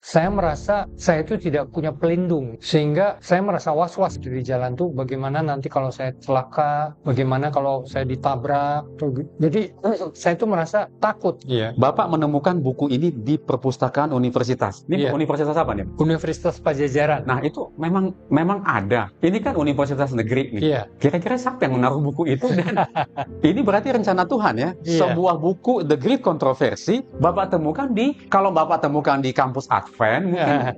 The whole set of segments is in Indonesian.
saya merasa saya itu tidak punya pelindung, sehingga saya merasa was-was di jalan tuh, bagaimana nanti kalau saya celaka, bagaimana kalau saya ditabrak. Jadi saya itu merasa takut. Iya. Bapak menemukan buku ini di perpustakaan universitas. Ini Iya. universitas apa nih? Universitas Pajajaran. Nah, itu memang ada. Ini kan universitas negeri nih. Iya. Kira-kira siapa yang menaruh buku itu? Dan ini berarti rencana Tuhan ya. Iya. Sebuah buku The Great Controversy Bapak temukan kalau Bapak temukan di kampus Advent mungkin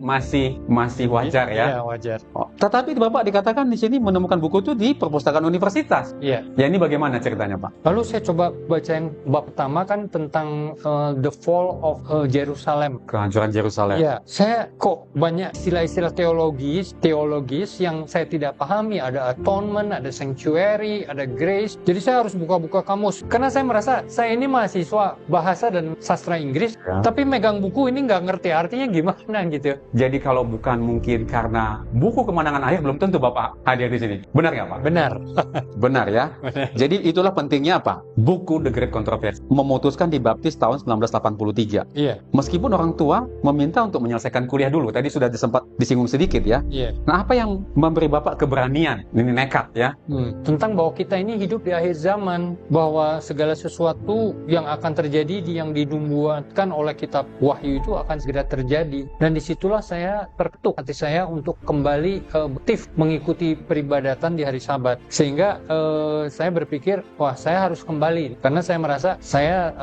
masih wajar ya. Iya, wajar. Tetapi Bapak dikatakan di sini menemukan buku itu di perpustakaan universitas. Iya. Ya, ini bagaimana ceritanya, Pak? Lalu saya coba bacain bab pertama kan tentang the fall of Jerusalem. Kehancuran Yerusalem. Ya, saya kok banyak istilah-istilah teologis yang saya tidak pahami. Ada atonement, ada sanctuary, ada grace. Jadi saya harus buka-buka kamus. Karena saya merasa saya ini mahasiswa bahasa dan sastra Inggris, Ya. tapi megang buku ini nggak ngerti artinya gimana gitu. Jadi kalau bukan mungkin karena buku Kemenangan Akhir, belum tentu Bapak hadir di sini. Benar nggak, Pak? Benar. Benar ya. Benar. Jadi itulah pentingnya apa? Buku The Great Controversy memutuskan dibaptis tahun 1983. Iya. Meskipun orang tua meminta untuk menyelesaikan kuliah dulu, tadi sudah sempat disinggung sedikit ya. Iya. Nah, apa yang memberi Bapak keberanian? Ini nekat ya. Tentang bahwa kita ini hidup di akhir zaman, bahwa segala sesuatu yang akan terjadi yang dinubuatkan oleh kitab Wahyu itu akan segera terjadi. Dan disitulah saya terketuk hati saya untuk kembali aktif mengikuti peribadatan di hari Sabat, sehingga saya berpikir, wah, saya harus kembali karena saya merasa saya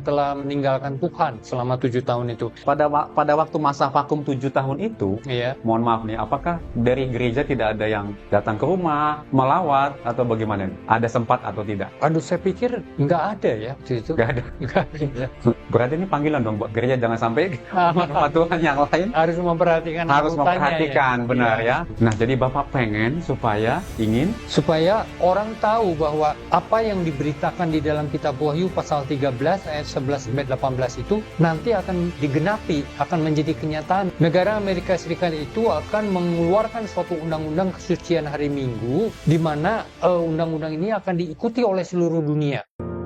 telah meninggalkan Tuhan selama 7 tahun itu. Pada waktu masa vakum 7 tahun itu, Iya. mohon maaf nih, apakah dari gereja tidak ada yang datang ke rumah, melawat, atau bagaimana nih? Ada sempat atau tidak? Aduh, saya pikir nggak ada ya waktu itu. Nggak ada. Nggak ada. Berarti ini panggilan dong buat gereja, jangan sampai rumah Tuhan yang lain Harus memperhatikan harus anggotanya, memperhatikan, ya. benar Iya. ya. Nah, jadi Bapak ingin Supaya orang tahu bahwa apa yang diberitakan di dalam kitab Wahyu pasal 13 ayat 11 sampai 18 itu nanti akan digenapi, akan menjadi kenyataan. Negara Amerika Serikat itu akan mengeluarkan suatu undang-undang kesucian hari Minggu, di mana undang-undang ini akan diikuti oleh seluruh dunia.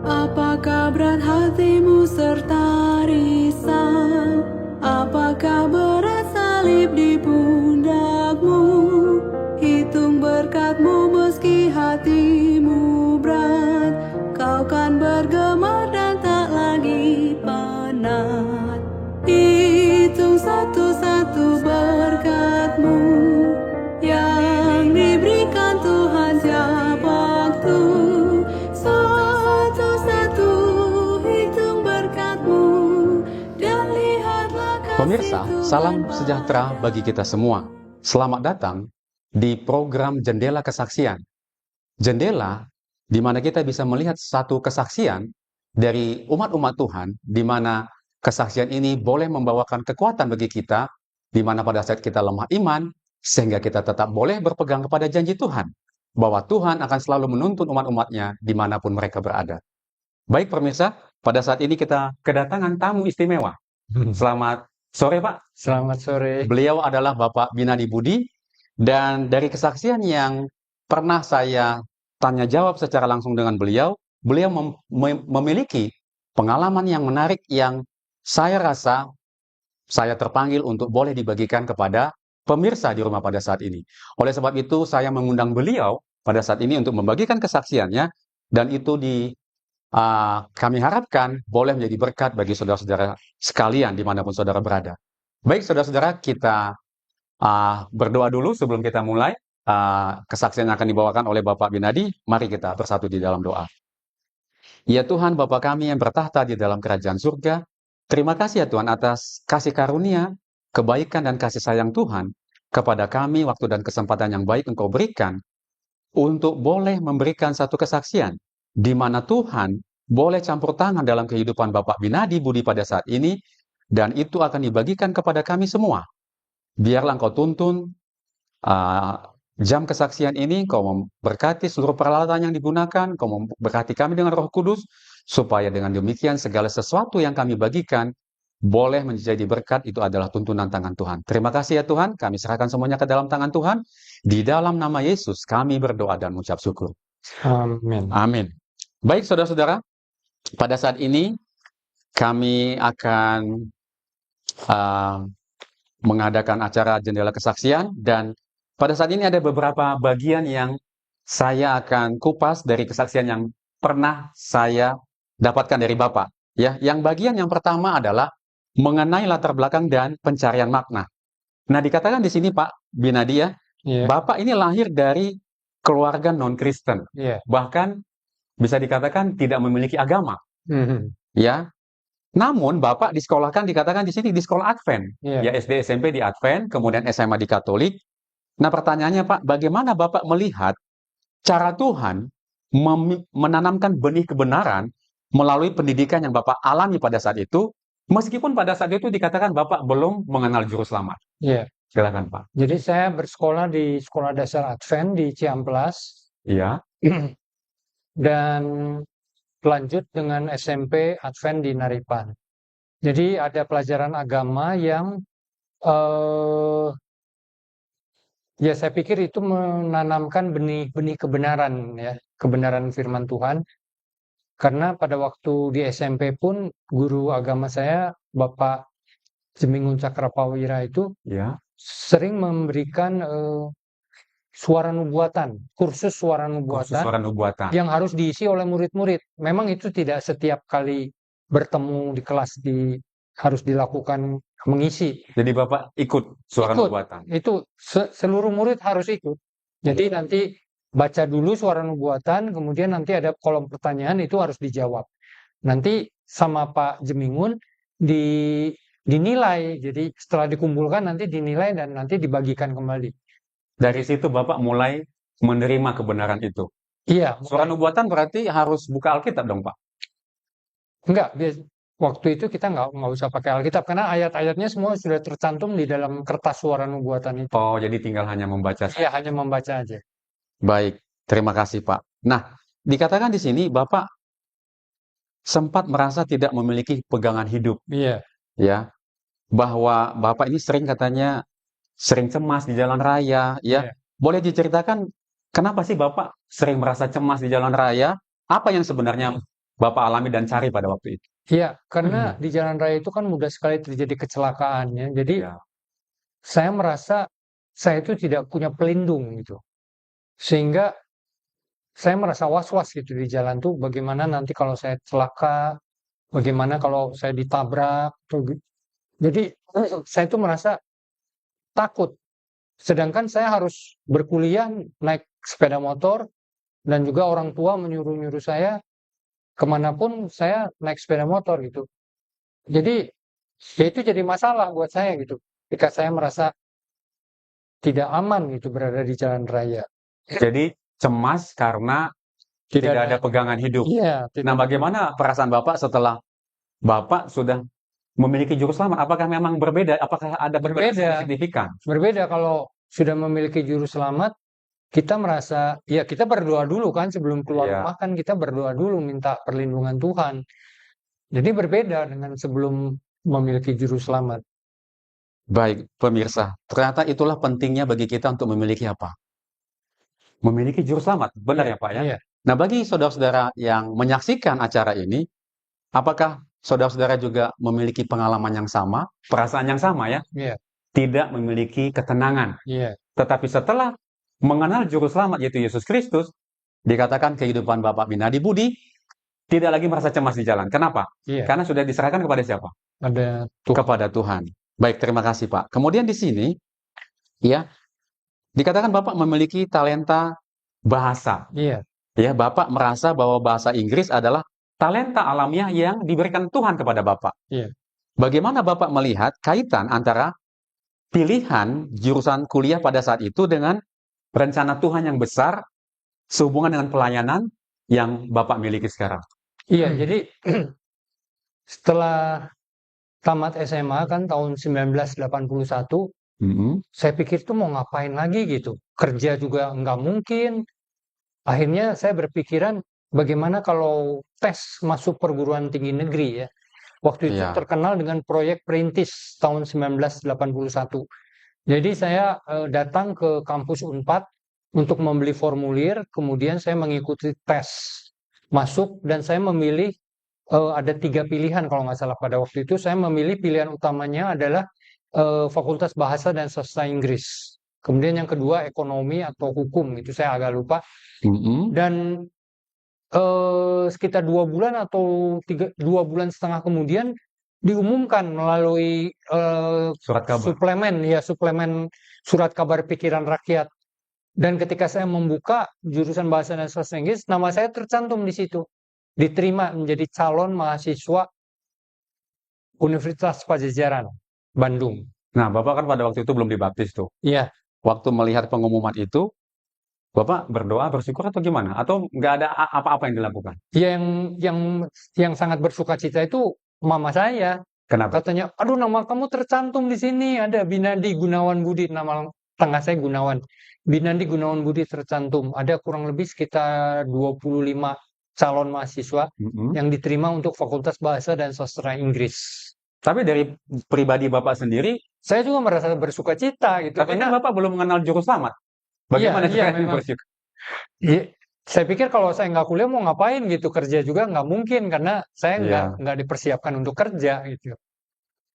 Apakah berat hatimu serta risau? Apakah berat salib di pundakmu? Hitung berkatmu meski hatimu berat. Kau kan bergema dan tak lagi penat. Hitung satu-satu berkatmu yang diberikan Tuhan tiap waktu. Satu-satu hitung berkatmu dan lihatlah kasih Pemirsa, Tuhan. salam sejahtera bagi kita semua. Selamat datang di program Jendela Kesaksian. Jendela di mana kita bisa melihat satu kesaksian dari umat-umat Tuhan, di mana kesaksian ini boleh membawakan kekuatan bagi kita, di mana pada saat kita lemah iman, sehingga kita tetap boleh berpegang kepada janji Tuhan, bahwa Tuhan akan selalu menuntun umat-umatnya dimanapun mereka berada. Baik pemirsa, pada saat ini kita kedatangan tamu istimewa. Selamat sore Pak. Selamat sore. Beliau adalah Bapak Binadi Budi, dan dari kesaksian yang pernah saya tanya jawab secara langsung dengan beliau memiliki pengalaman yang menarik yang saya rasa saya terpanggil untuk boleh dibagikan kepada pemirsa di rumah pada saat ini. Oleh sebab itu, saya mengundang beliau pada saat ini untuk membagikan kesaksiannya, dan itu kami harapkan boleh menjadi berkat bagi saudara-saudara sekalian dimanapun saudara berada. Baik saudara-saudara, kita berdoa dulu sebelum kita mulai. Kesaksian yang akan dibawakan oleh Bapak Binadi. Mari kita bersatu di dalam doa. Ya Tuhan, Bapa kami yang bertahta di dalam kerajaan surga, terima kasih ya Tuhan atas kasih karunia, kebaikan dan kasih sayang Tuhan kepada kami, waktu dan kesempatan yang baik Engkau berikan untuk boleh memberikan satu kesaksian di mana Tuhan boleh campur tangan dalam kehidupan Bapak Binadi Budi pada saat ini, dan itu akan dibagikan kepada kami semua. Biarlah Engkau tuntun jam kesaksian ini, Kau memberkati seluruh peralatan yang digunakan, Kau memberkati kami dengan Roh Kudus, supaya dengan demikian segala sesuatu yang kami bagikan boleh menjadi berkat. Itu adalah tuntunan tangan Tuhan. Terima kasih ya Tuhan, kami serahkan semuanya ke dalam tangan Tuhan. Di dalam nama Yesus kami berdoa dan mengucap syukur. Amin. Amin. Baik saudara-saudara, pada saat ini kami akan mengadakan acara jendela kesaksian, dan pada saat ini ada beberapa bagian yang saya akan kupas dari kesaksian yang pernah saya dapatkan dari Bapak. Ya, yang bagian yang pertama adalah mengenai latar belakang dan pencarian makna. Nah, dikatakan di sini Pak Binadi ya, Iya, Bapak ini lahir dari keluarga non-Kristen. iya. Bahkan bisa dikatakan tidak memiliki agama, Mhm. ya. Namun Bapak disekolahkan dikatakan di sini di sekolah Advent. Iya. Ya, SD SMP di Advent, kemudian SMA di Katolik. Nah, pertanyaannya Pak, bagaimana Bapak melihat cara Tuhan menanamkan benih kebenaran melalui pendidikan yang Bapak alami pada saat itu, meskipun pada saat itu dikatakan Bapak belum mengenal juru selamat. Iya. Silakan Pak. Jadi saya bersekolah di Sekolah Dasar Advent di Ciamplas Iya, dan lanjut dengan SMP Advent di Naripan. Jadi ada pelajaran agama yang ya saya pikir itu menanamkan benih-benih kebenaran ya, kebenaran firman Tuhan. Karena pada waktu di SMP pun guru agama saya Bapak Jemingun Cakrapawira itu iya. sering memberikan suara nubuatan, kursus suara Kursus nubuatan suara nubuatan. yang harus diisi oleh murid-murid. Memang itu tidak setiap kali bertemu di kelas harus dilakukan mengisi. Jadi Bapak ikut suara Ikut. nubuatan. Itu seluruh murid harus ikut. Jadi nanti baca dulu suara nubuatan, kemudian nanti ada kolom pertanyaan itu harus dijawab. Nanti sama Pak Jemingun dinilai. Jadi setelah dikumpulkan nanti dinilai dan nanti dibagikan kembali. Dari situ Bapak mulai menerima kebenaran itu. Iya, Suara nubuatan berarti harus buka Alkitab dong, Pak? enggak. Waktu itu kita nggak usah pakai Alkitab karena ayat-ayatnya semua sudah tercantum di dalam kertas suara nubuatan itu. Oh, jadi tinggal hanya membaca. Iya, hanya membaca aja. Baik, terima kasih, Pak. Nah, dikatakan di sini Bapak sempat merasa tidak memiliki pegangan hidup, Iya, ya. Bahwa Bapak ini katanya sering cemas di jalan raya, ya. iya. Boleh diceritakan kenapa sih Bapak sering merasa cemas di jalan raya? Apa yang sebenarnya Bapak alami dan cari pada waktu itu? Iya, karena di jalan raya itu kan mudah sekali terjadi kecelakaan ya. Jadi Ya. saya merasa saya itu tidak punya pelindung gitu. Sehingga saya merasa was-was gitu di jalan tuh bagaimana nanti kalau saya celaka, bagaimana kalau saya ditabrak. Jadi saya itu merasa takut. Sedangkan saya harus berkuliah naik sepeda motor dan juga orang tua menyuruh-nyuruh saya kemanapun saya naik sepeda motor gitu. Jadi ya itu jadi masalah buat saya gitu. Ketika saya merasa tidak aman gitu berada di jalan raya. Jadi cemas karena tidak ada pegangan hidup. Iya, Nah, bagaimana perasaan Bapak setelah Bapak sudah memiliki juru selamat? Apakah memang berbeda? Apakah ada perbedaan Berbeda. signifikan? Berbeda kalau sudah memiliki juru selamat, kita merasa ya kita berdoa dulu kan sebelum keluar Iya. rumah kan kita berdoa dulu minta perlindungan Tuhan. Jadi berbeda dengan sebelum memiliki juru selamat. Baik, pemirsa, ternyata itulah pentingnya bagi kita untuk memiliki apa? Memiliki juru selamat, benar ya Pak ya? Iya, Nah, bagi saudara-saudara yang menyaksikan acara ini, apakah saudara-saudara juga memiliki pengalaman yang sama, perasaan yang sama ya? iya, Tidak memiliki ketenangan. iya, Tetapi setelah mengenal juru selamat yaitu Yesus Kristus, dikatakan kehidupan Bapak Binadi Budi tidak lagi merasa cemas di jalan. Kenapa? iya. Karena sudah diserahkan kepada siapa? Ada Tuhan. Kepada Tuhan. Baik, terima kasih Pak. Kemudian di sini, ya, dikatakan Bapak memiliki talenta bahasa. Iya, Ya, Bapak merasa bahwa bahasa Inggris adalah talenta alamiah yang diberikan Tuhan kepada Bapak. iya. Bagaimana Bapak melihat kaitan antara pilihan jurusan kuliah pada saat itu dengan rencana Tuhan yang besar sehubungan dengan pelayanan yang Bapak miliki sekarang? Iya, jadi setelah tamat SMA kan tahun 1981, saya pikir tuh mau ngapain lagi gitu. Kerja juga nggak mungkin. Akhirnya saya berpikiran bagaimana kalau tes masuk perguruan tinggi negeri ya. Waktu itu Iya. terkenal dengan proyek Perintis tahun 1981. Jadi saya datang ke kampus Unpad untuk membeli formulir, kemudian saya mengikuti tes masuk dan saya memilih ada 3 pilihan kalau nggak salah pada waktu itu. Saya memilih pilihan utamanya adalah Fakultas Bahasa dan Sastra Inggris. Kemudian yang kedua ekonomi atau hukum, itu saya agak lupa. Mm-mm. Dan sekitar 2 bulan atau 2 bulan setengah kemudian diumumkan melalui Surat kabar. suplemen surat kabar pikiran rakyat. Dan ketika saya membuka jurusan bahasa dan sastra Inggris, nama saya tercantum di situ. Diterima menjadi calon mahasiswa Universitas Pajajaran, Bandung. Nah, Bapak kan pada waktu itu belum dibaptis tuh. Iya, Waktu melihat pengumuman itu, Bapak berdoa, bersyukur atau gimana? Atau nggak ada apa-apa yang dilakukan? yang yang sangat bersukacita itu mama saya. Kenapa? Katanya, aduh nama kamu tercantum di sini, ada Binandi Gunawan Budi, nama tengah saya Gunawan. Binandi Gunawan Budi tercantum. Ada kurang lebih sekitar 25 calon mahasiswa Mm-mm. yang diterima untuk Fakultas Bahasa dan Sastra Inggris. Tapi dari pribadi Bapak sendiri, Saya juga merasa bersukacita gitu, tapi kan karena Bapak belum mengenal juru selamat. Bagaimana iya caranya memang. bersyukur? Saya pikir kalau saya nggak kuliah mau ngapain gitu, kerja juga nggak mungkin karena saya Iya, nggak dipersiapkan untuk kerja gitu.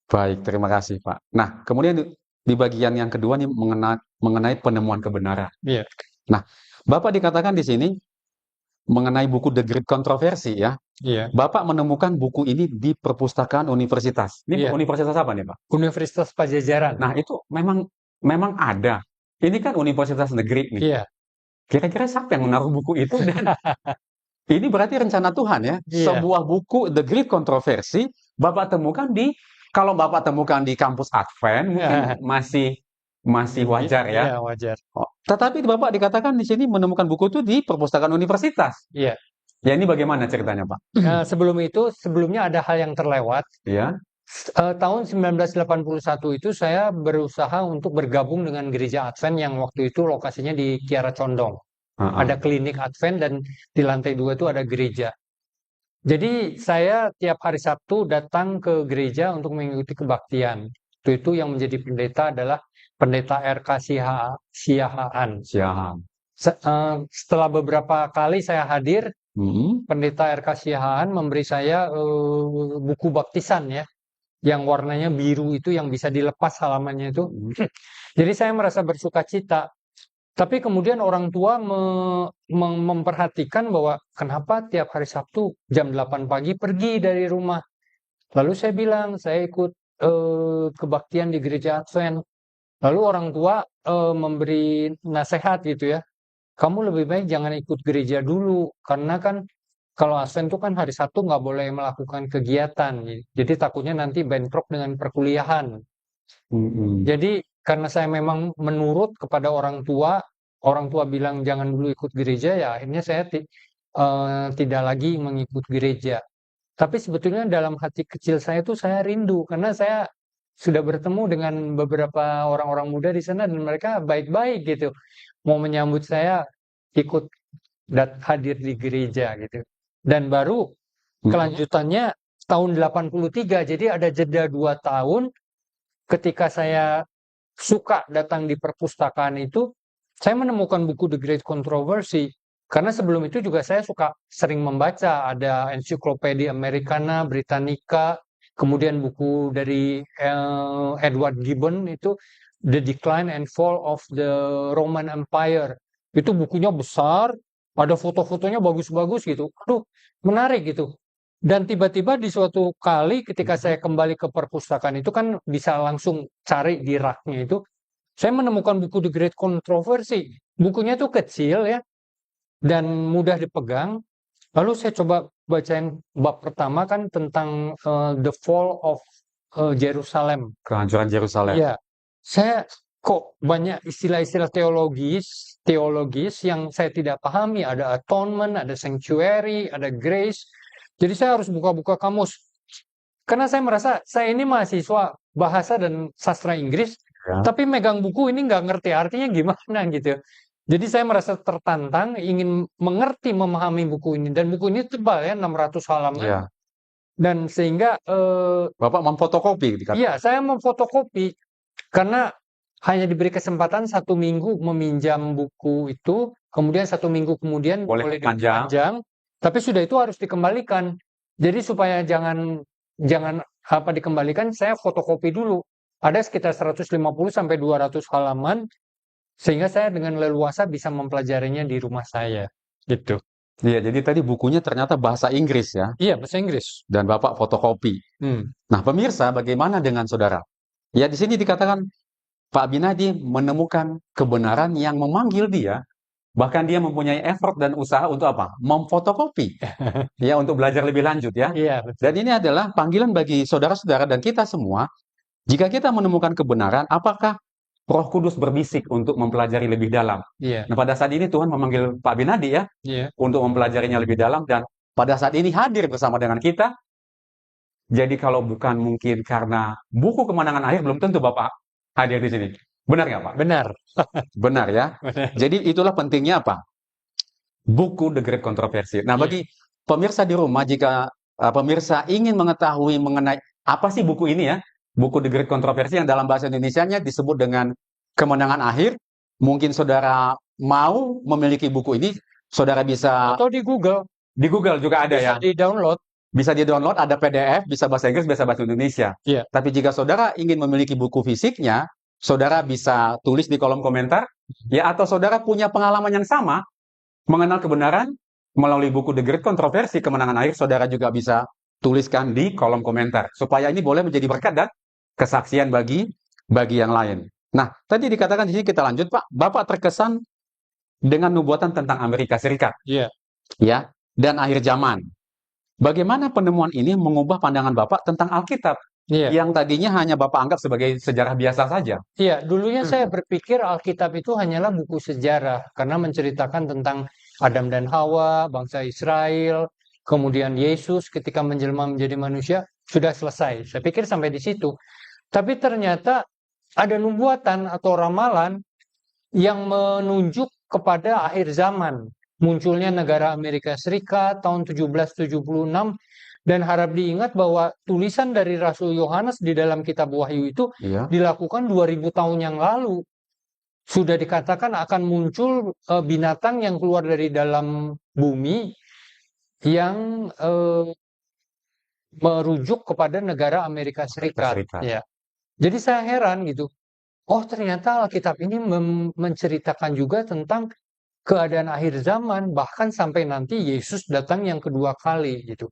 baik, terima kasih, Pak. Nah, kemudian di bagian yang kedua nih mengenai penemuan kebenaran. Iya, Nah, Bapak dikatakan di sini mengenai buku The Great Controversy ya. iya, Bapak menemukan buku ini di perpustakaan universitas. Ini iya. universitas apa nih, Pak? Universitas Pajajaran. Nah, itu memang ada. Ini kan universitas negeri nih. Iya, Kira-kira siapa yang menaruh buku itu? Dan ini berarti rencana Tuhan ya. iya, Sebuah buku The Great Controversy Bapak temukan kalau Bapak temukan di kampus Advent mungkin masih wajar ya. iya wajar. Oh, tetapi Bapak dikatakan di sini menemukan buku itu di perpustakaan universitas. Iya. Ya ini bagaimana ceritanya, Pak? Sebelumnya ada hal yang terlewat. Ya. Tahun 1981 itu saya berusaha untuk bergabung dengan gereja Advent yang waktu itu lokasinya di Kiara Condong. Ada klinik Advent dan di lantai 2 itu ada gereja. Jadi saya tiap hari Sabtu datang ke gereja untuk mengikuti kebaktian. Itu yang menjadi pendeta adalah pendeta RK Siahaan. Siap. Setelah beberapa kali saya hadir, Mm-mm. pendeta RK Siahaan memberi saya buku baptisan ya, yang warnanya biru itu yang bisa dilepas halamannya itu. Jadi saya merasa bersukacita. Tapi kemudian orang tua memperhatikan bahwa kenapa tiap hari Sabtu jam 8 pagi pergi dari rumah. Lalu saya bilang, saya ikut kebaktian di gereja Advent. Lalu orang tua memberi nasihat gitu ya. Kamu lebih baik jangan ikut gereja dulu. Karena kan kalau Advent itu kan hari Sabtu nggak boleh melakukan kegiatan. Jadi takutnya nanti bentrok dengan perkuliahan. Mm-mm. Jadi karena saya memang menurut kepada orang tua bilang jangan dulu ikut gereja, ya akhirnya saya tidak lagi mengikut gereja. Tapi sebetulnya dalam hati kecil saya tuh saya rindu karena saya sudah bertemu dengan beberapa orang-orang muda di sana dan mereka baik-baik gitu. Mau menyambut saya ikut hadir di gereja gitu. Dan baru kelanjutannya tahun 83, jadi ada jeda 2 tahun ketika saya suka datang di perpustakaan itu, saya menemukan buku The Great Controversy. Karena sebelum itu juga saya suka sering membaca, ada Encyclopedia Americana, Britannica, kemudian buku dari Edward Gibbon itu The Decline and Fall of the Roman Empire. Itu bukunya besar, ada foto-fotonya bagus-bagus gitu. Aduh, menarik gitu. Dan tiba-tiba di suatu kali ketika saya kembali ke perpustakaan itu kan bisa langsung cari di raknya itu, saya menemukan buku The Great Controversy. Bukunya tuh kecil ya, dan mudah dipegang. Lalu saya coba bacain bab pertama kan tentang the fall of Jerusalem. Kehancuran Yerusalem. Ya, saya kok banyak istilah-istilah teologis yang saya tidak pahami. Ada atonement, ada sanctuary, ada grace. Jadi saya harus buka-buka kamus. Karena saya merasa saya ini mahasiswa bahasa dan sastra Inggris, Ya. tapi megang buku ini nggak ngerti artinya gimana gitu. Jadi saya merasa tertantang, ingin mengerti, memahami buku ini. Dan buku ini tebal ya, 600 halaman. Iya. Dan sehingga Bapak memfotokopi dikatakan. iya, saya memfotokopi karena hanya diberi kesempatan 1 minggu meminjam buku itu, kemudian 1 minggu kemudian Boleh boleh dipanjang. dipanjang, tapi sudah itu harus dikembalikan. Jadi supaya jangan dikembalikan, saya fotokopi dulu. ada sekitar 150 sampai 200 halaman, sehingga saya dengan leluasa bisa mempelajarinya di rumah saya. Gitu. Iya, jadi tadi bukunya ternyata bahasa Inggris ya, Iya, bahasa Inggris. dan Bapak fotokopi. Hmm. Nah, pemirsa, bagaimana dengan saudara? Ya, di sini dikatakan Pak Binadi menemukan kebenaran yang memanggil dia, bahkan dia mempunyai effort dan usaha untuk apa? Memfotokopi, ya, untuk belajar lebih lanjut ya. Iya, Dan betul. ini adalah panggilan bagi saudara-saudara dan kita semua. Jika kita menemukan kebenaran, apakah Roh Kudus berbisik untuk mempelajari lebih dalam? Iya, Nah, pada saat ini Tuhan memanggil Pak Binadi ya, iya, untuk mempelajarinya lebih dalam, dan pada saat ini hadir bersama dengan kita. Jadi kalau bukan mungkin karena buku Kemenangan Akhir, belum tentu Bapak hadir di sini. Benar nggak Pak? benar, Benar ya. benar. Jadi itulah pentingnya apa? Buku The Great Controversy. Nah, Iya, bagi pemirsa di rumah, jika pemirsa ingin mengetahui mengenai apa sih buku ini ya, buku The Great Controversy yang dalam bahasa Indonesianya disebut dengan Kemenangan Akhir, mungkin saudara mau memiliki buku ini, saudara bisa atau di Google di Google juga ada ya. bisa di-download. Bisa di-download, ada PDF, bisa bahasa Inggris, bisa bahasa Indonesia. Iya, Tapi jika saudara ingin memiliki buku fisiknya, saudara bisa tulis di kolom komentar, ya, atau saudara punya pengalaman yang sama, mengenal kebenaran melalui buku The Great Controversy, Kemenangan Akhir, saudara juga bisa tuliskan di kolom komentar, supaya ini boleh menjadi berkat dan kesaksian bagi yang lain. Nah, tadi dikatakan di sini, kita lanjut Pak, Bapak terkesan dengan nubuatan tentang Amerika Serikat, iya, ya, dan akhir zaman. Bagaimana penemuan ini mengubah pandangan Bapak tentang Alkitab iya. yang tadinya hanya Bapak anggap sebagai sejarah biasa saja? Iya, dulunya saya berpikir Alkitab itu hanyalah buku sejarah karena menceritakan tentang Adam dan Hawa, bangsa Israel, kemudian Yesus ketika menjelma menjadi manusia, sudah selesai. Saya pikir sampai di situ. Tapi ternyata ada nubuatan atau ramalan yang menunjuk kepada akhir zaman. Munculnya negara Amerika Serikat tahun 1776, dan harap diingat bahwa tulisan dari Rasul Yohanes di dalam kitab Wahyu itu Iya. dilakukan 2000 tahun yang lalu. Sudah dikatakan akan muncul binatang yang keluar dari dalam bumi yang merujuk kepada negara Amerika Serikat. Serikat. Ya. Jadi saya heran gitu. Oh, ternyata Alkitab ini menceritakan juga tentang keadaan akhir zaman, bahkan sampai nanti Yesus datang yang kedua kali gitu.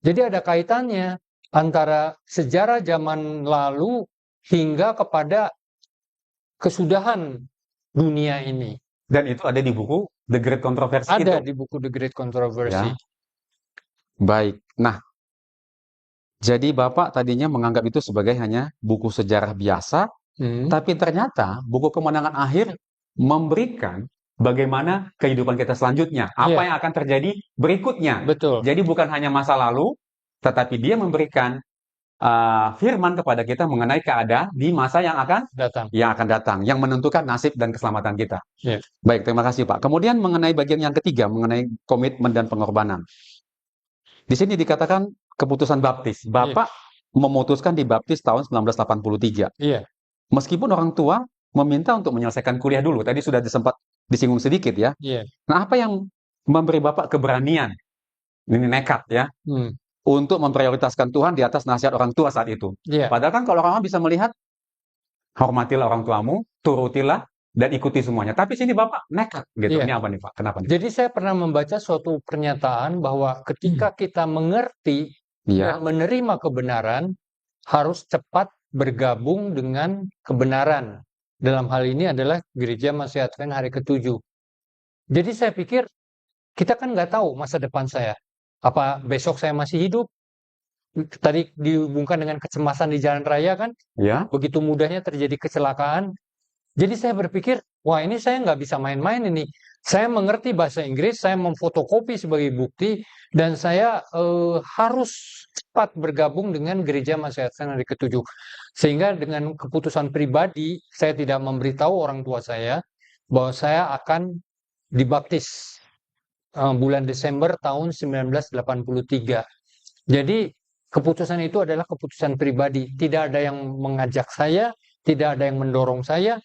Jadi ada kaitannya antara sejarah zaman lalu hingga kepada kesudahan dunia ini. Dan itu ada di buku The Great Controversy Ada itu. di buku The Great Controversy. Ya. Baik. Nah, jadi Bapak tadinya menganggap itu sebagai hanya buku sejarah biasa, tapi ternyata buku Kemenangan Akhir memberikan bagaimana kehidupan kita selanjutnya, apa Iya, yang akan terjadi berikutnya. betul. Jadi bukan hanya masa lalu, tetapi dia memberikan firman kepada kita mengenai keadaan di masa yang akan Datang. datang, yang menentukan nasib dan keselamatan kita. Iya. Baik, terima kasih Pak. Kemudian mengenai bagian yang ketiga, mengenai komitmen dan pengorbanan. Di sini dikatakan keputusan baptis. Bapak memutuskan dibaptis tahun 1983. Iya, Meskipun orang tua meminta untuk menyelesaikan kuliah dulu. Tadi sudah sempat disinggung sedikit ya. iya. Nah, apa yang memberi Bapak keberanian, ini nekat ya, Hmm, untuk memprioritaskan Tuhan di atas nasihat orang tua saat itu? iya, Padahal kan kalau orang bisa melihat, hormatilah orang tuamu, turutilah, dan ikuti semuanya. Tapi sini Bapak nekat gitu. iya. Ini apa nih Pak? Kenapa nih? Jadi saya pernah membaca suatu pernyataan bahwa ketika kita mengerti Iya, dan menerima kebenaran, harus cepat bergabung dengan kebenaran. Dalam hal ini adalah Gereja Masih Advent hari ke-7. Jadi saya pikir, kita kan nggak tahu masa depan saya. Apa besok saya masih hidup? Tadi dihubungkan dengan kecemasan di jalan raya kan, ya, begitu mudahnya terjadi kecelakaan. Jadi saya berpikir, wah ini saya nggak bisa main-main ini. Saya mengerti bahasa Inggris, saya memfotokopi sebagai bukti, dan saya harus cepat bergabung dengan Gereja Masih Advent hari ke-7. Sehingga dengan keputusan pribadi, saya tidak memberitahu orang tua saya bahwa saya akan dibaptis bulan Desember tahun 1983. Jadi keputusan itu adalah keputusan pribadi. Tidak ada yang mengajak saya, tidak ada yang mendorong saya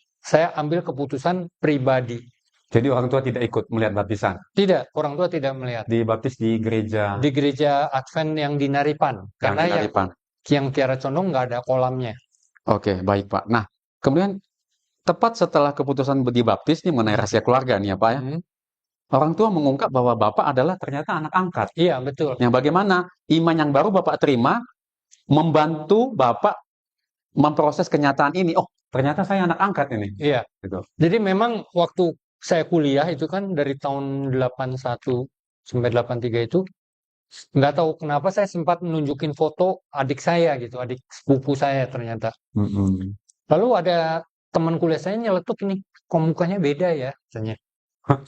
ambil keputusan pribadi. jadi orang tua tidak ikut melihat baptisan. Tidak, orang tua tidak melihat. Dibaptis di gereja Di gereja Advent yang di Naripan. Karena Naripan. yang Kiara Condong nggak ada kolamnya. Oke, baik Pak. Nah, kemudian tepat setelah keputusan dibaptis nih mengenai rahasia keluarga nih ya Pak ya, Hmm. orang tua mengungkap bahwa Bapak adalah ternyata anak angkat. Iya, betul. Yang bagaimana iman yang baru Bapak terima membantu Bapak memproses kenyataan ini. Oh, ternyata saya anak angkat ini. Iya. Gitu. Jadi memang waktu saya kuliah itu kan dari tahun 81 sampai 83 itu, nggak tahu kenapa saya sempat menunjukin foto adik saya gitu, adik sepupu saya ternyata. Mm-mm. Lalu ada teman kuliah saya nyeletuk ini, kok mukanya beda ya, katanya.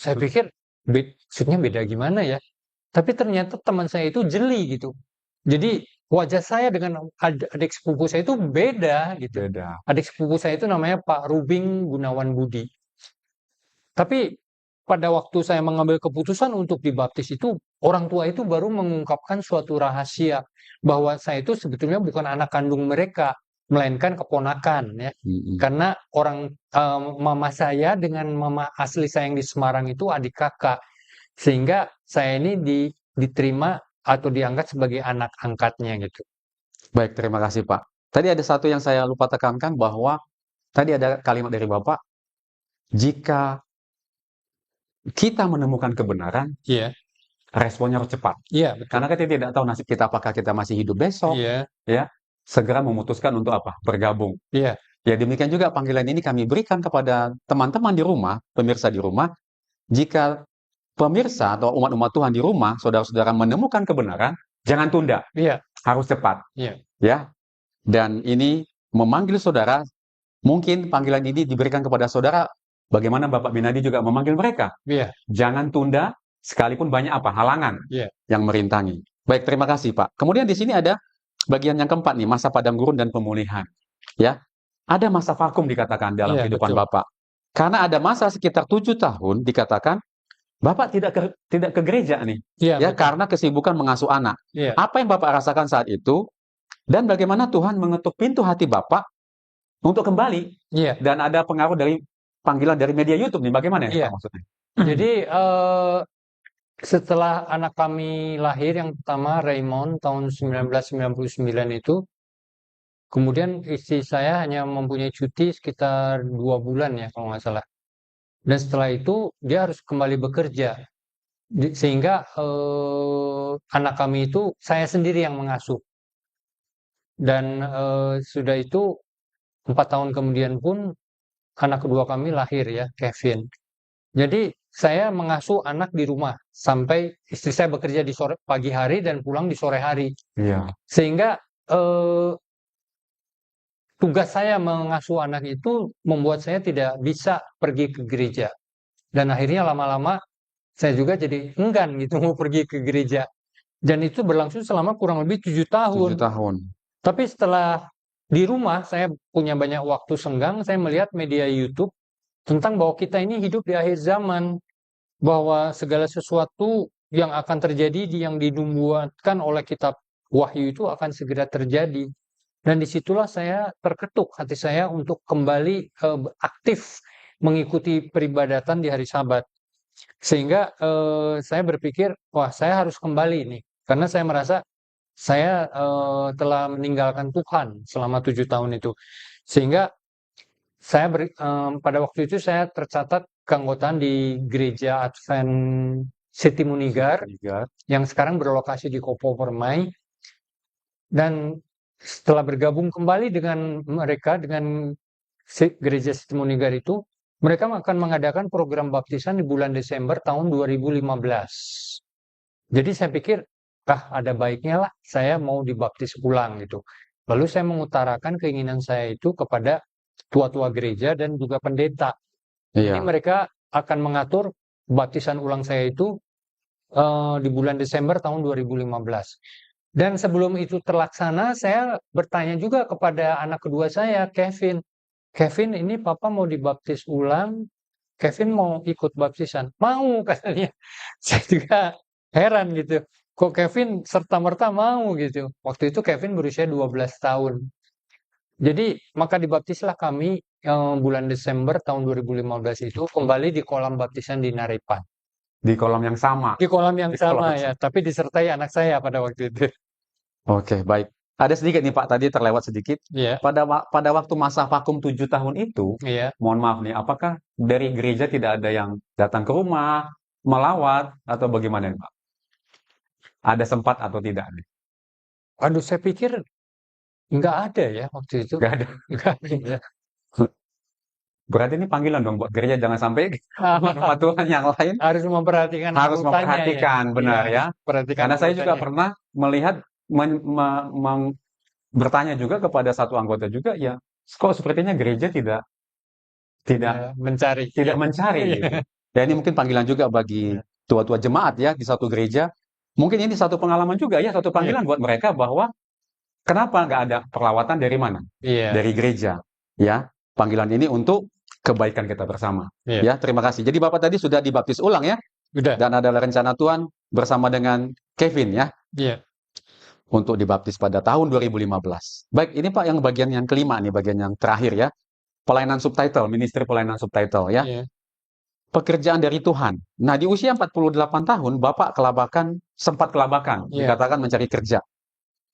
Saya pikir, maksudnya beda gimana ya? Tapi ternyata teman saya itu jeli gitu. Jadi wajah saya dengan adik sepupu saya itu beda gitu. Beda. Adik sepupu saya itu namanya Pak Rubing Gunawan Budi. Tapi pada waktu saya mengambil keputusan untuk dibaptis itu, orang tua itu baru mengungkapkan suatu rahasia bahwa saya itu sebetulnya bukan anak kandung mereka, melainkan keponakan ya. Mm-mm. Karena mama saya dengan mama asli saya yang di Semarang itu adik kakak. Sehingga saya ini diterima atau diangkat sebagai anak angkatnya gitu. Baik, terima kasih Pak. Tadi ada satu yang saya lupa tekankan bahwa tadi ada kalimat dari Bapak, jika kita menemukan kebenaran, Iya, responnya harus cepat. iya betul. Karena kita tidak tahu nasib kita apakah kita masih hidup besok, Iya, ya. Segera memutuskan untuk apa? Bergabung. iya, Ya, demikian juga panggilan ini kami berikan kepada teman-teman di rumah, pemirsa di rumah. Jika pemirsa atau umat-umat Tuhan di rumah, saudara-saudara menemukan kebenaran, jangan tunda, iya, harus cepat. iya, Ya. Dan ini memanggil saudara, mungkin panggilan ini diberikan kepada saudara, bagaimana Bapak Binadi juga memanggil mereka. iya, Jangan tunda, sekalipun banyak apa? Halangan iya, yang merintangi. Baik, terima kasih Pak. Kemudian di sini ada bagian yang keempat nih, masa padang gurun dan pemulihan. Ya, ada masa vakum dikatakan dalam iya kehidupan betul. Bapak. Karena ada masa sekitar 7 tahun dikatakan Bapak tidak ke gereja nih, Iya ya betul. karena kesibukan mengasuh anak. Iya, Apa yang Bapak rasakan saat itu? Dan bagaimana Tuhan mengetuk pintu hati Bapak untuk kembali? iya, Dan ada pengaruh dari panggilan dari media YouTube nih, bagaimana ya iya. Pak maksudnya? Jadi setelah anak kami lahir yang pertama Raymond tahun 1999 itu, kemudian istri saya hanya mempunyai cuti sekitar 2 bulan ya kalau nggak salah. Dan setelah itu dia harus kembali bekerja. Sehingga anak kami itu saya sendiri yang mengasuh. Dan sudah itu 4 tahun kemudian pun anak kedua kami lahir ya, Kevin. Jadi saya mengasuh anak di rumah sampai istri saya bekerja di pagi hari dan pulang di sore hari. Iya. Sehingga tugas saya mengasuh anak itu membuat saya tidak bisa pergi ke gereja. Dan akhirnya lama-lama saya juga jadi enggan gitu mau pergi ke gereja. Dan itu berlangsung selama kurang lebih 7 tahun. 7 tahun. Tapi setelah di rumah saya punya banyak waktu senggang, saya melihat media YouTube tentang bahwa kita ini hidup di akhir zaman, bahwa segala sesuatu yang akan terjadi yang dinubuatkan oleh kitab Wahyu itu akan segera terjadi. Dan disitulah saya terketuk hati saya untuk kembali aktif mengikuti peribadatan di hari Sabat. Sehingga saya berpikir, wah saya harus kembali nih. Karena saya merasa saya telah meninggalkan Tuhan selama 7 tahun itu. Sehingga saya pada waktu itu saya tercatat keanggotaan di Gereja Advent Siti Munigar yang sekarang berlokasi di Kopo Permai. Dan setelah bergabung kembali dengan mereka, dengan Gereja Siti Munigar itu, mereka akan mengadakan program baptisan di bulan Desember tahun 2015. Jadi saya pikir, ada baiknya lah saya mau dibaptis ulang gitu. Lalu saya mengutarakan keinginan saya itu kepada tua-tua gereja dan juga pendeta. Jadi Iya. mereka akan mengatur baptisan ulang saya itu di bulan Desember tahun 2015. Dan sebelum itu terlaksana, saya bertanya juga kepada anak kedua saya, Kevin. Kevin, ini papa mau dibaptis ulang. Kevin mau ikut baptisan. Mau katanya. Saya juga heran gitu. Kok Kevin serta-merta mau gitu. Waktu itu Kevin berusia 12 tahun. Jadi maka dibaptislah kami bulan Desember tahun 2015 itu kembali di kolam baptisan di Narepan. Di kolam yang sama. Di kolam yang Di kolam sama yang ya, tapi disertai anak saya pada waktu itu. Oke, baik. ada sedikit nih Pak, tadi terlewat sedikit. Iya, Pada waktu masa vakum 7 tahun itu, iya. mohon maaf nih, apakah dari gereja tidak ada yang datang ke rumah, melawat, atau bagaimana nih Pak? Ada sempat atau tidak nih? Aduh, saya pikir nggak ada ya waktu itu. Nggak ada. Nggak ada ya. Berarti ini panggilan dong buat gereja, jangan sampai rumah Tuhan yang lain Harus memperhatikan harus anggotanya ya. memperhatikan, Iya, benar harus ya. memperhatikan Karena saya juga anggotanya. pernah melihat, bertanya juga kepada satu anggota juga, ya kok sepertinya gereja tidak tidak Ya, mencari. tidak Iya. mencari Iya. gitu. Ya ini mungkin panggilan juga bagi Iya. tua-tua jemaat ya di satu gereja. Mungkin ini satu pengalaman juga ya, satu Iya. panggilan buat mereka bahwa kenapa nggak ada perlawatan dari mana? Iya. Dari gereja. Ya, panggilan ini untuk kebaikan kita bersama. Iya. Ya, terima kasih. Jadi Bapak tadi sudah dibaptis ulang ya, Udah. dan adalah rencana Tuhan bersama dengan Kevin ya, Iya. untuk dibaptis pada tahun 2015. Baik, ini Pak yang bagian yang kelima nih, bagian yang terakhir ya. Pelayanan subtitle, ministry pelayanan subtitle ya. Iya. Pekerjaan dari Tuhan. Nah, di usia 48 tahun, Bapak sempat kelabakan, Iya. dikatakan mencari kerja.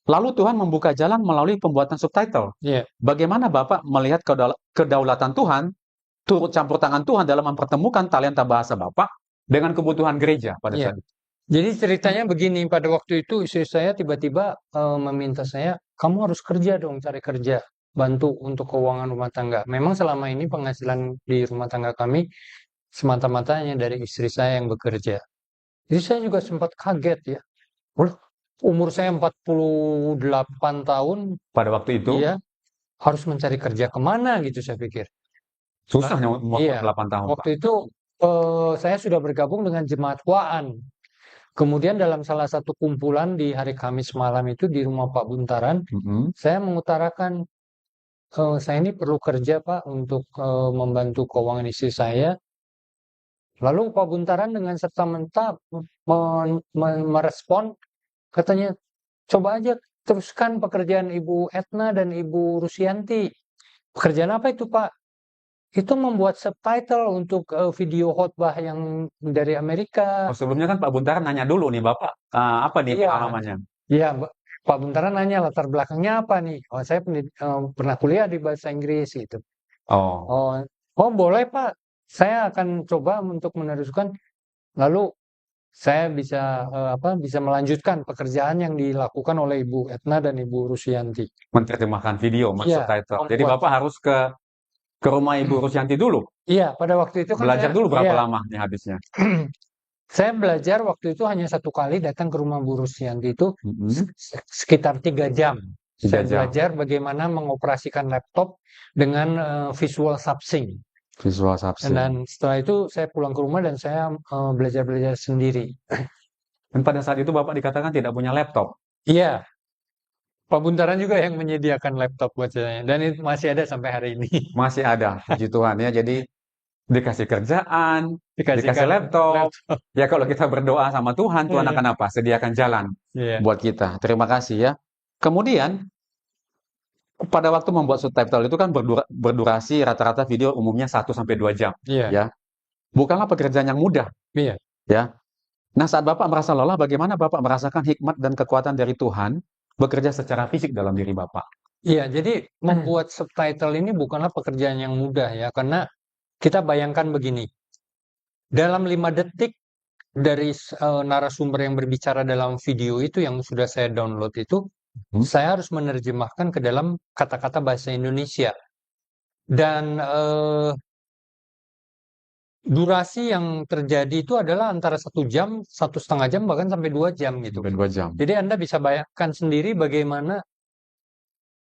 Lalu Tuhan membuka jalan melalui pembuatan subtitle. Iya. Bagaimana Bapak melihat kedaulatan Tuhan, turut campur tangan Tuhan dalam mempertemukan talenta bahasa Bapak dengan kebutuhan gereja pada Iya. saat itu? Jadi ceritanya begini, pada waktu itu istri saya tiba-tiba meminta saya, kamu harus kerja dong, cari kerja, bantu untuk keuangan rumah tangga. Memang selama ini penghasilan di rumah tangga kami semata-matanya dari istri saya yang bekerja. Jadi saya juga sempat kaget ya. Loh, umur saya 48 tahun, Pada waktu itu, iya, harus mencari kerja kemana gitu saya pikir. susah nih umur Iya, 48 tahun, Pak. waktu itu saya sudah bergabung dengan jemaat Waan. Kemudian dalam salah satu kumpulan di hari Kamis malam itu di rumah Pak Buntaran, Mhm. saya mengutarakan, saya ini perlu kerja Pak untuk membantu keuangan istri saya. Lalu Pak Buntaran dengan serta-merta merespon, katanya, coba aja teruskan pekerjaan Ibu Etna dan Ibu Rusianti. Pekerjaan apa itu Pak? Itu membuat subtitle untuk video khotbah yang dari Amerika. Oh, sebelumnya kan Pak Buntaran nanya dulu nih, Bapak, apa nih Iya, pengalamannya? iya, Pak Buntaran nanya latar belakangnya apa nih? Oh, saya pernah kuliah di bahasa Inggris gitu. Oh, Oh, oh boleh Pak, saya akan coba untuk meneruskan. Lalu saya bisa melanjutkan pekerjaan yang dilakukan oleh Ibu Etna dan Ibu Rusianti. menerjemahkan video, Iya, subtitle. Jadi membuat. Bapak harus ke rumah Ibu Rusyanti dulu. Iya, pada waktu itu kan Belajar saya, dulu berapa iya, lama nih habisnya? saya belajar waktu itu hanya satu kali datang ke rumah Bu Rusyanti itu Mhm. sekitar 3 jam. 3 Saya jam. belajar bagaimana mengoperasikan laptop dengan Visual Subsync. Visual Subsync. Dan setelah itu saya pulang ke rumah dan saya belajar-belajar sendiri. Dan pada saat itu Bapak dikatakan tidak punya laptop. Iya, Pak Buntaran juga yang menyediakan laptop buat saya. Dan itu masih ada sampai hari ini. Masih ada, puji Tuhan ya. Jadi dikasih kerjaan, dikasih Dikasihkan laptop. laptop. Ya kalau kita berdoa sama Tuhan, Tuhan Iya, akan apa? Sediakan jalan iya, buat kita. Terima kasih ya. Kemudian pada waktu membuat subtitle itu kan berdurasi rata-rata video umumnya 1 sampai 2 jam iya, ya. Bukanlah pekerjaan yang mudah iya. ya. Nah, saat Bapak merasa lelah, bagaimana Bapak merasakan hikmat dan kekuatan dari Tuhan bekerja secara fisik dalam diri Bapak? Iya, jadi membuat subtitle ini bukanlah pekerjaan yang mudah ya, karena kita bayangkan begini, dalam 5 detik dari narasumber yang berbicara dalam video itu yang sudah saya download itu, saya harus menerjemahkan ke dalam kata-kata bahasa Indonesia. Dan durasi yang terjadi itu adalah antara 1 jam, 1,5 jam, bahkan sampai 2 jam gitu. Sampai 2 jam. Jadi Anda bisa bayangkan sendiri bagaimana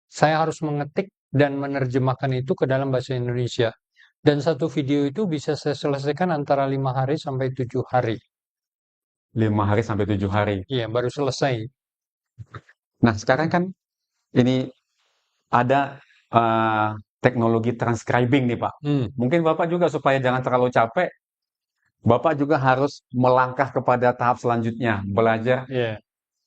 saya harus mengetik dan menerjemahkan itu ke dalam bahasa Indonesia. Dan satu video itu bisa saya selesaikan antara 5 hari sampai 7 hari. 5 hari sampai 7 hari. Iya, baru selesai. Nah, sekarang kan ini ada teknologi transcribing nih, Pak. Mungkin Bapak juga supaya jangan terlalu capek, Bapak juga harus melangkah kepada tahap selanjutnya, Iya,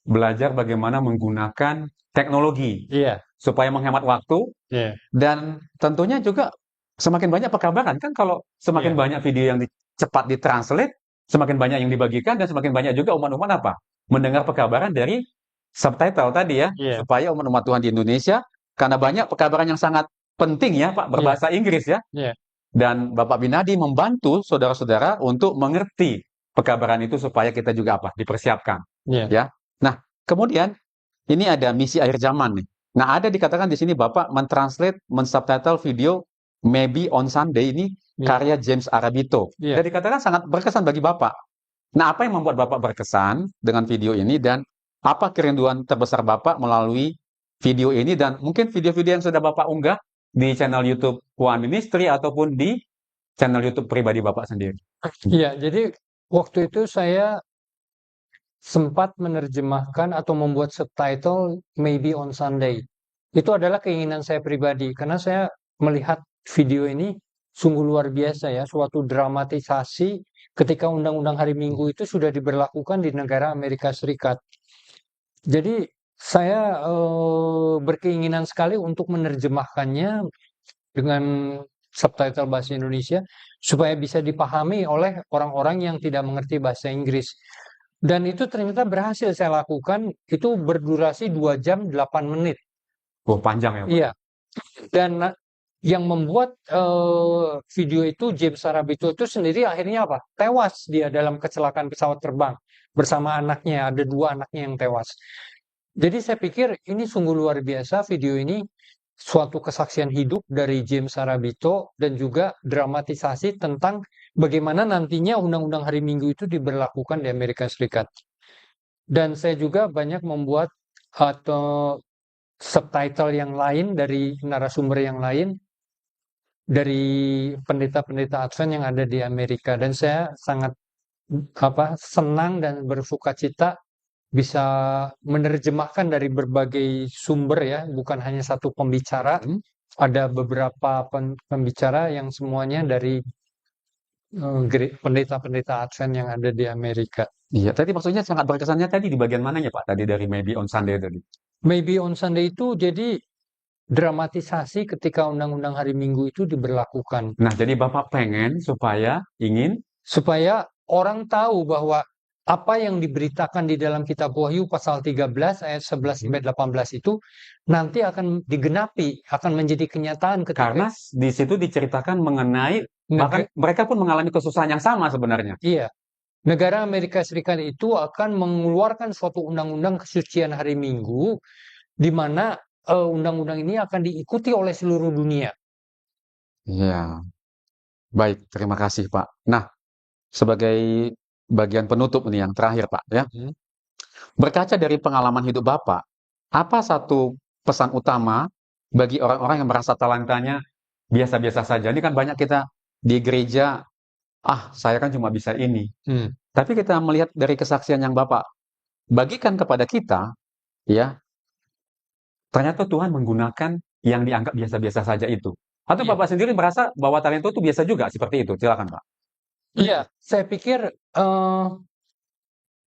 belajar bagaimana menggunakan teknologi iya, supaya menghemat waktu iya, dan tentunya juga semakin banyak pekabaran kan kalau semakin Iya. banyak video yang cepat ditranslate, semakin banyak yang dibagikan dan semakin banyak juga umat-umat apa? Mendengar pekabaran dari subtitle tadi ya, Iya, supaya umat-umat Tuhan di Indonesia, karena banyak pekabaran yang sangat penting ya Pak, iya, berbahasa Inggris ya. iya, Dan Bapak Binadi membantu saudara-saudara untuk mengerti pekabaran itu supaya kita juga apa? Dipersiapkan. iya, Ya. Nah, kemudian ini ada misi akhir zaman nih. Nah, ada dikatakan di sini Bapak mentranslate, mensubtitle video Maybe on Sunday ini iya, karya James Arabito. iya. Dan dikatakan sangat berkesan bagi Bapak. Nah, apa yang membuat Bapak berkesan dengan video ini dan apa kerinduan terbesar Bapak melalui video ini dan mungkin video-video yang sudah Bapak unggah di channel YouTube One Ministry ataupun di channel YouTube pribadi Bapak sendiri? Iya, jadi waktu itu saya sempat menerjemahkan atau membuat subtitle Maybe on Sunday. Itu adalah keinginan saya pribadi karena saya melihat video ini sungguh luar biasa ya, suatu dramatisasi ketika Undang-Undang Hari Minggu itu sudah diberlakukan di negara Amerika Serikat. Jadi saya berkeinginan sekali untuk menerjemahkannya dengan subtitle bahasa Indonesia supaya bisa dipahami oleh orang-orang yang tidak mengerti bahasa Inggris. Dan itu ternyata berhasil saya lakukan, itu berdurasi 2 jam 8 menit. Oh, panjang ya Pak? Iya, dan yang membuat video itu James Arabito itu sendiri akhirnya apa? Tewas dia dalam kecelakaan pesawat terbang bersama anaknya, ada 2 anaknya yang tewas. Jadi saya pikir ini sungguh luar biasa video ini, suatu kesaksian hidup dari James Arabito dan juga dramatisasi tentang bagaimana nantinya Undang-Undang Hari Minggu itu diberlakukan di Amerika Serikat. Dan saya juga banyak membuat atau subtitle yang lain dari narasumber yang lain dari pendeta-pendeta Advent yang ada di Amerika dan saya sangat senang dan bersukacita bisa menerjemahkan dari berbagai sumber ya, bukan hanya satu pembicara. Ada beberapa pembicara yang semuanya dari pendeta-pendeta Advent yang ada di Amerika. Iya, tadi maksudnya sangat berkesannya tadi di bagian mananya Pak? Tadi dari Maybe on Sunday tadi. Maybe on Sunday itu jadi dramatisasi ketika Undang-Undang Hari Minggu itu diberlakukan. Nah, jadi Bapak pengen supaya orang tahu bahwa apa yang diberitakan di dalam kitab Wahyu pasal 13 ayat 11 sampai 18 itu nanti akan digenapi, akan menjadi kenyataan karena di situ diceritakan mengenai bahkan mereka pun mengalami kesusahan yang sama sebenarnya. Iya. Negara Amerika Serikat itu akan mengeluarkan suatu undang-undang kesucian hari Minggu di mana undang-undang ini akan diikuti oleh seluruh dunia. Iya. Baik, terima kasih Pak. Nah, sebagai bagian penutup nih yang terakhir Pak ya. Berkaca dari pengalaman hidup Bapak, apa satu pesan utama bagi orang-orang yang merasa talentanya biasa-biasa saja? Ini kan banyak kita di gereja, saya kan cuma bisa ini. Tapi kita melihat dari kesaksian yang Bapak bagikan kepada kita, ya, ternyata Tuhan menggunakan yang dianggap biasa-biasa saja itu. Atau Bapak sendiri merasa bahwa talenta itu biasa juga seperti itu? Silakan Pak. Iya, saya pikir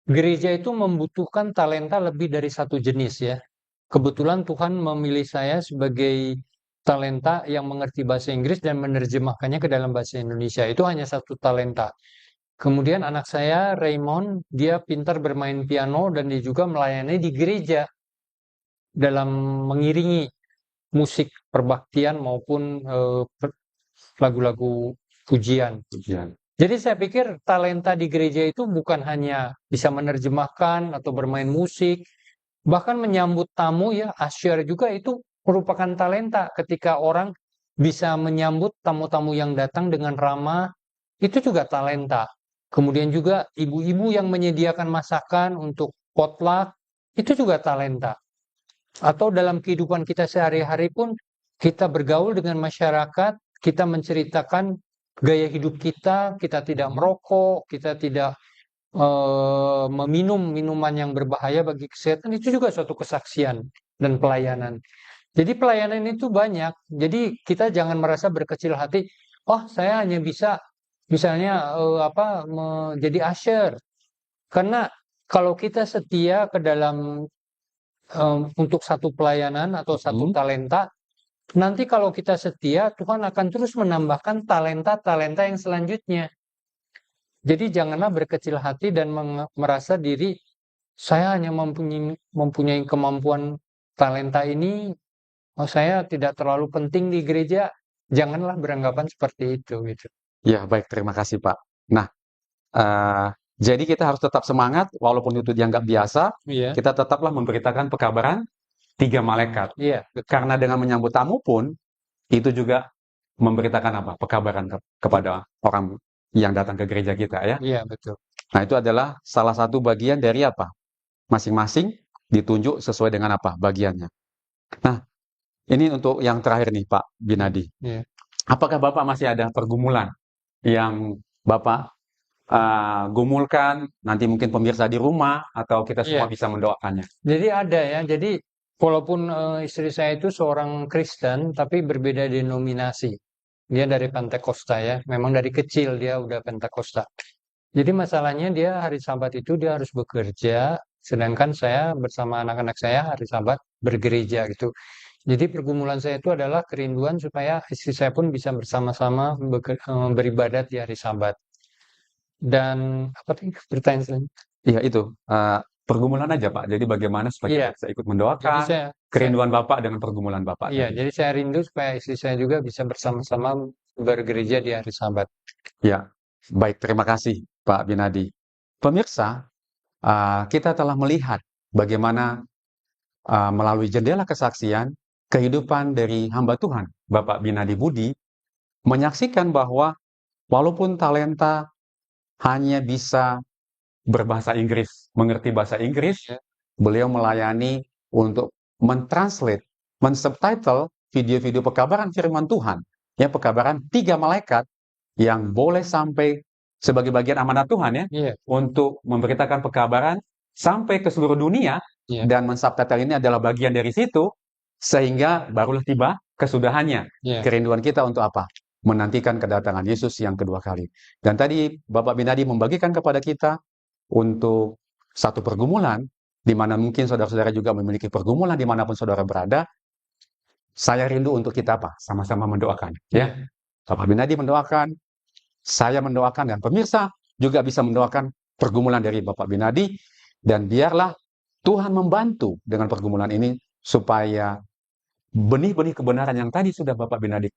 gereja itu membutuhkan talenta lebih dari satu jenis ya. Kebetulan Tuhan memilih saya sebagai talenta yang mengerti bahasa Inggris dan menerjemahkannya ke dalam bahasa Indonesia. Itu hanya satu talenta. Kemudian anak saya, Raymond, dia pintar bermain piano dan dia juga melayani di gereja dalam mengiringi musik perbaktian maupun lagu-lagu pujian. Jadi saya pikir talenta di gereja itu bukan hanya bisa menerjemahkan atau bermain musik, bahkan menyambut tamu ya, usher juga itu merupakan talenta ketika orang bisa menyambut tamu-tamu yang datang dengan ramah, itu juga talenta. Kemudian juga ibu-ibu yang menyediakan masakan untuk potluck, itu juga talenta. Atau dalam kehidupan kita sehari-hari pun kita bergaul dengan masyarakat, kita menceritakan gaya hidup kita tidak merokok, kita tidak meminum minuman yang berbahaya bagi kesehatan, itu juga suatu kesaksian dan pelayanan. Jadi pelayanan itu banyak. Jadi kita jangan merasa berkecil hati, saya hanya bisa misalnya menjadi usher. Karena kalau kita setia ke dalam untuk satu pelayanan atau satu talenta, nanti kalau kita setia, Tuhan akan terus menambahkan talenta-talenta yang selanjutnya. Jadi janganlah berkecil hati dan merasa diri saya hanya mempunyai kemampuan talenta ini, saya tidak terlalu penting di gereja. Janganlah beranggapan seperti itu gitu. Ya, baik, terima kasih Pak. Nah, jadi kita harus tetap semangat, walaupun itu dianggap biasa, Iya, kita tetaplah memberitakan pekabaran 3 malaikat. iya, betul. Karena dengan menyambut tamu pun, itu juga memberitakan apa? Pekabaran kepada orang yang datang ke gereja kita ya. Iya, betul. Nah, itu adalah salah satu bagian dari apa? Masing-masing ditunjuk sesuai dengan apa? Bagiannya. Nah, ini untuk yang terakhir nih Pak Binadi. Iya. Apakah Bapak masih ada pergumulan yang Bapak gumulkan, nanti mungkin pemirsa di rumah, atau kita semua Iya. bisa mendoakannya? Jadi ada ya. Jadi walaupun istri saya itu seorang Kristen, tapi berbeda denominasi. Dia dari Pentakosta ya. Memang dari kecil dia udah Pentakosta. Jadi masalahnya dia hari Sabat itu dia harus bekerja, sedangkan saya bersama anak-anak saya hari Sabat bergereja gitu. Jadi pergumulan saya itu adalah kerinduan supaya istri saya pun bisa bersama-sama beribadat di hari Sabat. Dan apa tadi pertanyaan selanjutnya? Iya itu, pergumulan aja Pak. Jadi bagaimana supaya Iya, kita bisa ikut jadi mendoakan saya kerinduan Bapak dengan pergumulan Bapak iya, tadi? jadi saya rindu supaya istri saya juga bisa bersama-sama bergereja di hari Sabat. Ya, baik, terima kasih Pak Binadi. Pemirsa, kita telah melihat bagaimana melalui jendela kesaksian kehidupan dari hamba Tuhan, Bapak Binadi Budi, menyaksikan bahwa walaupun talenta hanya bisa berbahasa Inggris, mengerti bahasa Inggris, Ya, beliau melayani untuk mentranslate, mensubtitle video-video pekabaran firman Tuhan, ya pekabaran 3 malaikat yang boleh sampai sebagai bagian amanat Tuhan ya, iya, untuk memberitakan pekabaran sampai ke seluruh dunia, iya, dan mensubtitle ini adalah bagian dari situ, sehingga barulah tiba kesudahannya. iya, Kerinduan kita untuk apa? Menantikan kedatangan Yesus yang kedua kali. Dan tadi Bapak Binadi membagikan kepada kita untuk satu pergumulan, di mana mungkin saudara-saudara juga memiliki pergumulan dimanapun saudara berada. Saya rindu untuk kita apa? Sama-sama mendoakan. Ya, Bapak Binadi mendoakan, saya mendoakan, dan pemirsa juga bisa mendoakan pergumulan dari Bapak Binadi, dan biarlah Tuhan membantu dengan pergumulan ini supaya benih-benih kebenaran yang tadi sudah Bapak Binadi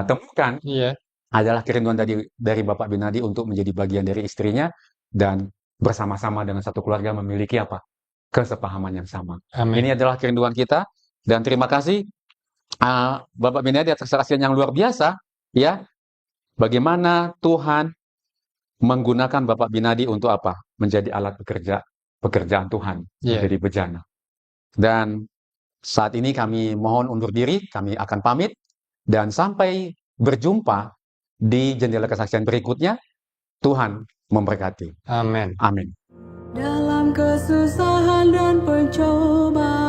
temukan iya. adalah kerinduan dari Bapak Binadi untuk menjadi bagian dari istrinya dan bersama-sama dengan satu keluarga memiliki apa? Kesepahaman yang sama. Amin. Ini adalah kerinduan kita, dan terima kasih Bapak Binadi atas kesaksian yang luar biasa ya. Bagaimana Tuhan menggunakan Bapak Binadi untuk apa? Menjadi alat pekerjaan Tuhan, Iya. menjadi bejana. Dan saat ini kami mohon undur diri, kami akan pamit, dan sampai berjumpa di jendela kesaksian berikutnya. Tuhan memberkati. Amin. Amin. Dalam kesusahan dan pencobaan